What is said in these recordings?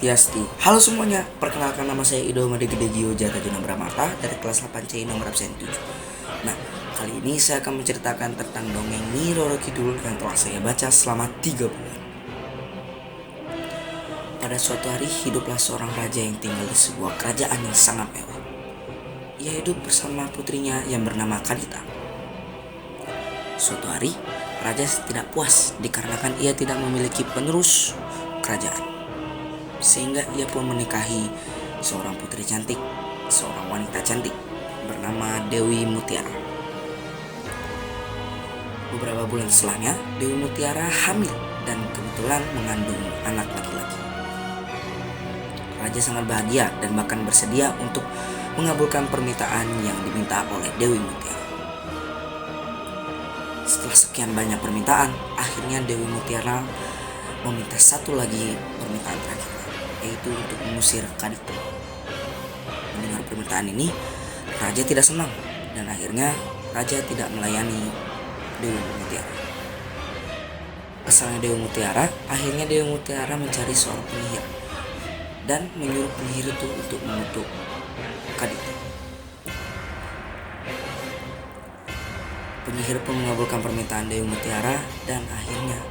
Swastiastu. Halo semuanya, perkenalkan nama saya Ido Madegede Gio Jata Juna Bramata dari kelas 8C nomor absen 7. Nah, kali ini saya akan menceritakan tentang dongeng Nyi Roro Kidul yang telah saya baca selama 3 bulan. Pada suatu hari hiduplah seorang raja yang tinggal di sebuah kerajaan yang sangat mewah. Ia hidup bersama putrinya yang bernama Kadita. Suatu hari, raja tidak puas dikarenakan ia tidak memiliki penerus kerajaan. Sehingga ia pun menikahi seorang putri cantik, seorang wanita cantik bernama Dewi Mutiara. Beberapa bulan setelahnya, Dewi Mutiara hamil dan kebetulan mengandung anak laki-laki. Raja sangat bahagia dan bahkan bersedia untuk mengabulkan permintaan yang diminta oleh Dewi Mutiara. Setelah sekian banyak permintaan, akhirnya Dewi Mutiara meminta satu lagi permintaan terakhir, yaitu untuk mengusir Kadita. Mendengar permintaan ini, raja tidak senang dan akhirnya raja tidak melayani Dewi Mutiara. Kesalnya Dewi Mutiara, akhirnya Dewi Mutiara mencari seorang penyihir dan menyuruh penyihir itu untuk mengutuk Kadita. Penyihir pun mengabulkan permintaan Dewi Mutiara dan akhirnya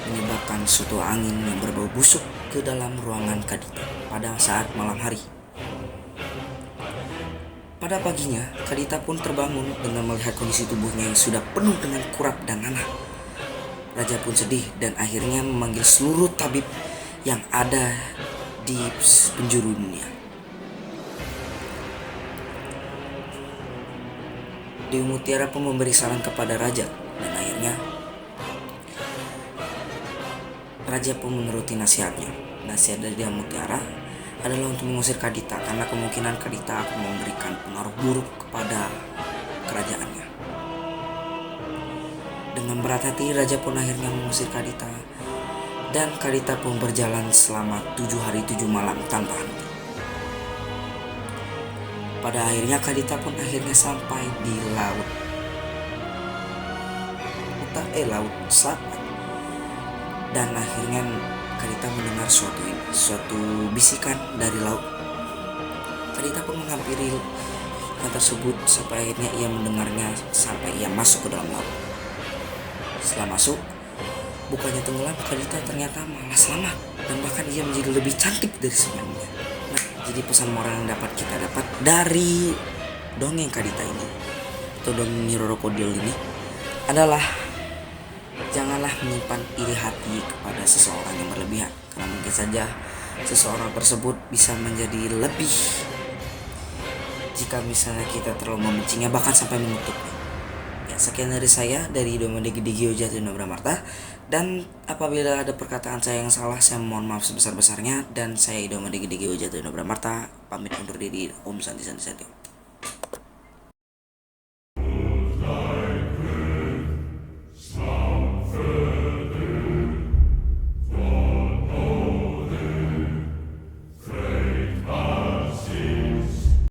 menyebabkan suatu angin yang berbau busuk ke dalam ruangan Kadita pada saat malam hari. Pada paginya, Kadita pun terbangun dengan melihat kondisi tubuhnya yang sudah penuh dengan kurap dan nanah. Raja pun sedih dan akhirnya memanggil seluruh tabib yang ada di penjuru dunia. Dewi Mutiara pun memberi saran kepada raja dan akhirnya raja pun menuruti nasihatnya. Nasihat dari Dewi Mutiara adalah untuk mengusir Kadita karena kemungkinan Kadita akan memberikan pengaruh buruk kepada kerajaannya. Dengan berat hati, raja pun akhirnya mengusir Kadita dan Kadita pun berjalan selama 7 hari 7 malam tanpa henti. Pada akhirnya Kadita pun akhirnya sampai di laut selatan. Dan akhirnya Kadita mendengar suatu bisikan dari laut. Kadita pun menghampiri hal tersebut sampai akhirnya ia mendengarnya sampai ia masuk ke dalam laut. Setelah masuk, bukannya tenggelam, Kadita ternyata malah selamat dan bahkan ia menjadi lebih cantik dari sebelumnya. Nah, jadi pesan moral yang dapat kita dapat dari dongeng Kadita ini atau dongeng Nyi Roro Kidul ini adalah janganlah menyimpan iri hati kepada seseorang yang berlebihan, karena mungkin saja seseorang tersebut bisa menjadi lebih jika misalnya kita terlalu membencinya, bahkan sampai mengutuknya. Ya, sekian dari saya, dari Ido Madegede Gio Jata Juna Bramata, dan apabila ada perkataan saya yang salah, saya mohon maaf sebesar-besarnya. Dan saya Ido Madegede Gio Jata Juna Bramata pamit undur diri. Om Santi Santi Santi.